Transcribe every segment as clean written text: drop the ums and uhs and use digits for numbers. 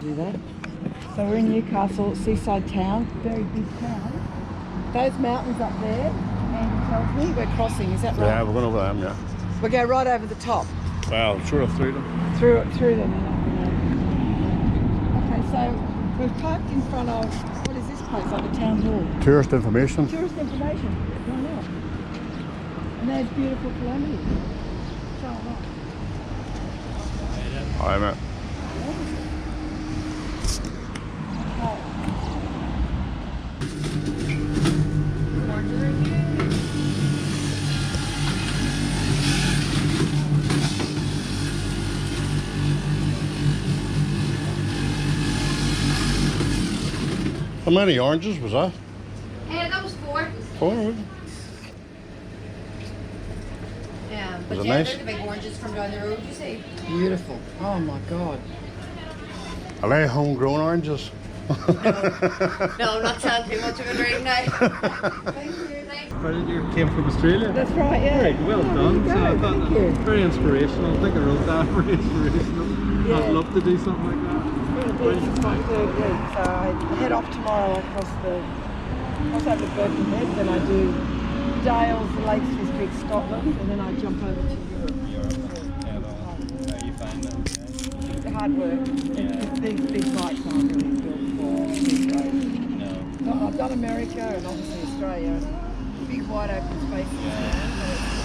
do that. So we're in Newcastle, seaside town, very big town. Those mountains up there, Andy tells me, we're crossing, is that right? Yeah, we're going over them, yeah. We'll go right over the top. Well, sort of through them. Through them. Okay, so we've parked in front of, what is this place, like the town hall? Tourist information. Tourist information, why not? And there's beautiful calamities. So what? Hi, mate. How many oranges was that? That was 4. 4? Was it? Yeah, but Was it yeah, nice? they're the big oranges from down the road, you see. Beautiful. Oh my God. Are they homegrown oranges? No, I'm not telling too much of a drink now. Thank you. You came from Australia? That's right, yeah. Right, well done. So I thought Thank that you. was very inspirational. I think I wrote that, very inspirational. Yeah. I'd love to do something like that. This is my 3rd week, so I head off tomorrow across over to Birkenhead, then I do Dales, the Lakes District, Scotland, and then I jump over to Europe. How you find it? It's hard work. These big bikes aren't really built for big roads. No, I've done America and obviously Australia, big wide open spaces, so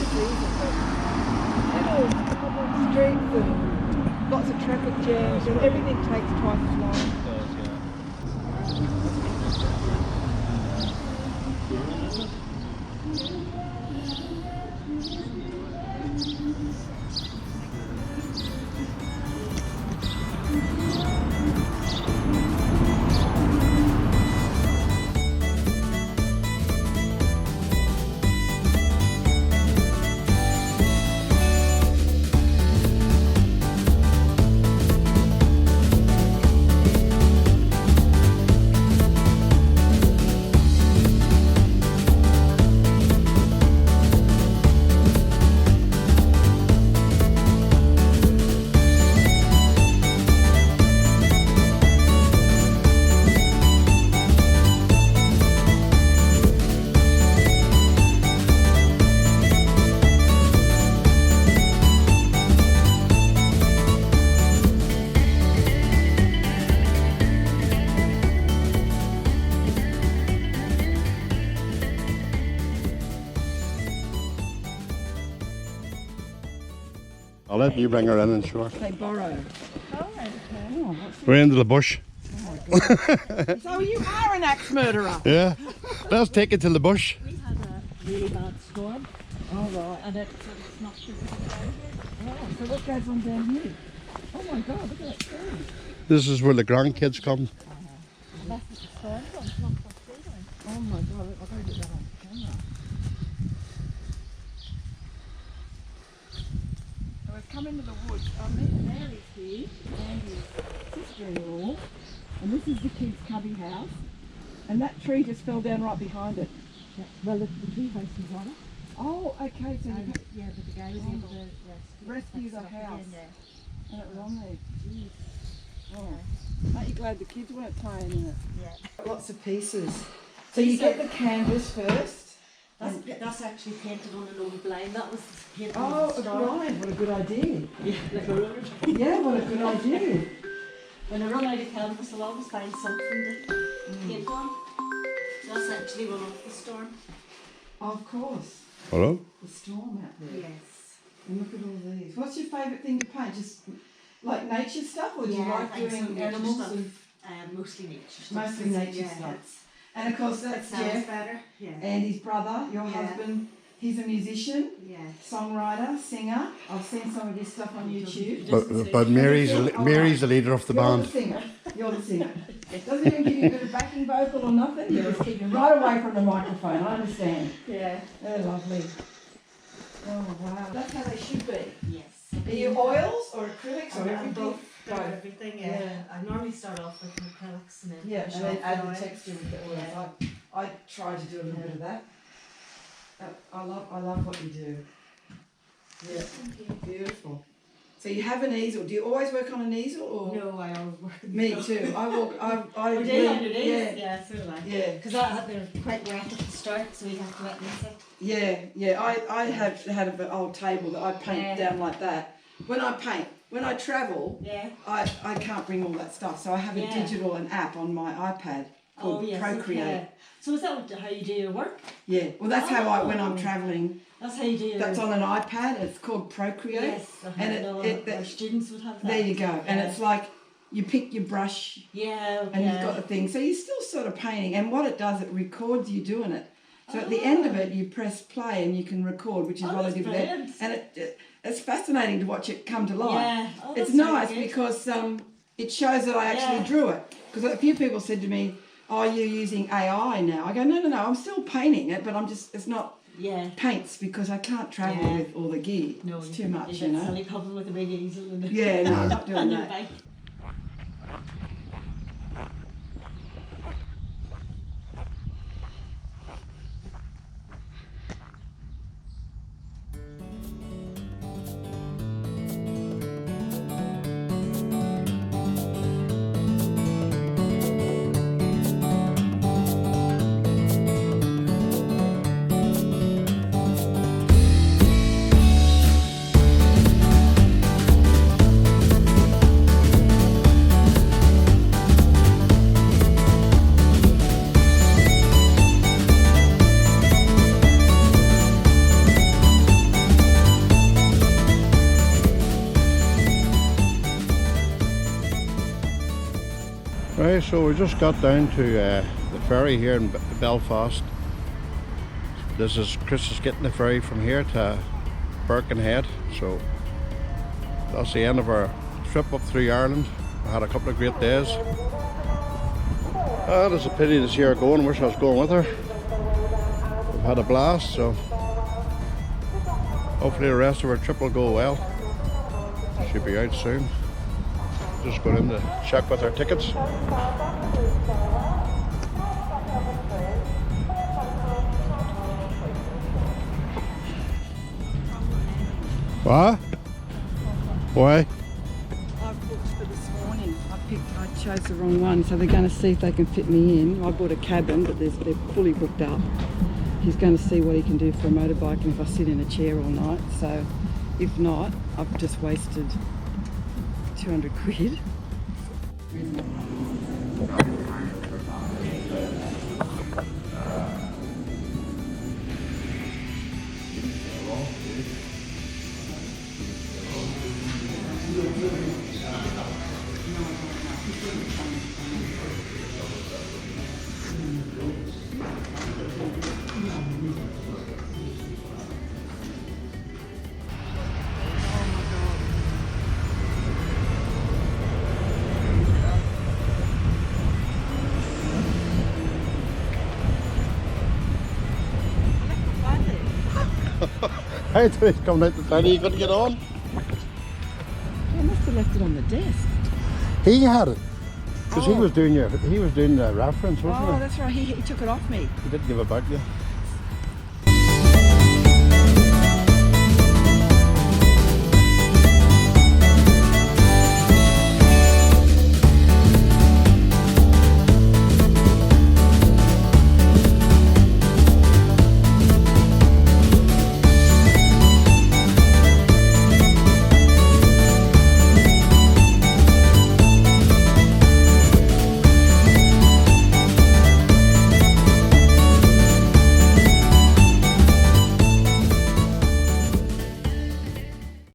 it's easy, but little cobbled streets and lots of traffic jams and everything takes twice as long. I'll let you bring her in and show her. They borrow. Oh, okay. Oh, We're into the bush. so you are an axe murderer? Yeah. Let's take it to the bush. We had a really bad storm, Oh, right. and it sort of knocked us down. Oh, so what goes on down here? Oh my God, look at that tree. This is where the grandkids come. Unless it's a storm, it's knocked us down. Oh my God, I've got to get that on camera. So we've come into the woods. Mary's here, Andy's sister-in-law, and this is the kids' cubby house. And that tree just fell down right behind it. Yeah. Well, the tree house was on it. Oh, okay, so you And, yeah, but the guy was able to rescue the stuff house. in there. And it was on there. Jeez. Oh, aren't you glad the kids weren't playing in it? Yeah. Lots of pieces. So you get the canvas first. That's actually painted on an old blind. That was painted Oh, on a the start. blind. What a good idea. Yeah, like a rubber. Yeah, what a good idea. When I run out of canvas, I'll always find something to paint on. That's actually one off the storm. Of course. Hello? The storm out there. Yes. And look at all these. What's your favourite thing to paint? Just like nature stuff, or do you Yeah, I like think doing some nature animals? stuff. And, Mostly nature stuff. Mostly nature yeah, stuff. and of course, that's Sounds Jeff, better. Yeah. Andy's brother, your Yeah. husband. He's a musician, Yeah. songwriter, singer. I've seen some of his stuff on YouTube. But Mary's the leader of the You're band. the singer. You're the singer. Doesn't even give you a bit of backing vocal or nothing. You just keep him right away from the microphone. I understand. Yeah. They're lovely. Oh wow, that's how they should be. Yes. Are you oils or acrylics or And everything? both. Both. Everything, yeah. Yeah. I normally start off with acrylics and then Yeah, finish and then off add the with texture with the oils. Yeah. I try to do a little bit of that. I love what you do. Yeah, Thank you. beautiful. So you have an easel. Do you always work on an easel or? No, I always work. Me too. I walk. I Oh, do you underneath? yeah. Yeah, so do I. Yeah. Because they're quite wet at the start, so we have to wetness it. Yeah. I have had an old table that I paint down like that. When I paint, when I travel, I can't bring all that stuff. So I have a digital an app on my iPad called Procreate. Okay. So is that how you do your work? Yeah. Well, that's how when I'm traveling. That's how you do your... That's on an iPad. It's called Procreate. Yes, and our students would have that. There you go. And it's like you pick your brush. Yeah. And you've got the thing. So you're still sort of painting. And what it does, it records you doing it. So at the end of it, you press play and you can record, which is what I did with it. And it's fascinating to watch it come to life. Yeah. It's nice because it shows that I actually drew it. Because a few people said to me, "Oh, you're using AI now." I go, no, I'm still painting it, but it's not paints because I can't travel with all the gear. No, it's too much, you know. Silly couple with a big easel. Yeah, no, I'm not doing that. Right, so we just got down to the ferry here in Belfast. This is Chris is getting the ferry from here to Birkenhead, so that's the end of our trip up through Ireland. We had a couple of great days. It's a pity to see her going. Wish I was going with her. We've had a blast, so hopefully the rest of our trip will go well. Should be out soon. Just going in to check with our tickets. What? Why? I've booked for this morning. I chose the wrong one, so they're going to see if they can fit me in. I bought a cabin, but they're fully booked up. He's going to see what he can do for a motorbike and if I sit in a chair all night. So if not, I've just wasted 200 quid. I thought he's coming out to tell you couldn't get on. I must have left it on the desk. He had it. Because he was doing the reference, wasn't he? Oh, that's right. He took it off me. He didn't give it back to you.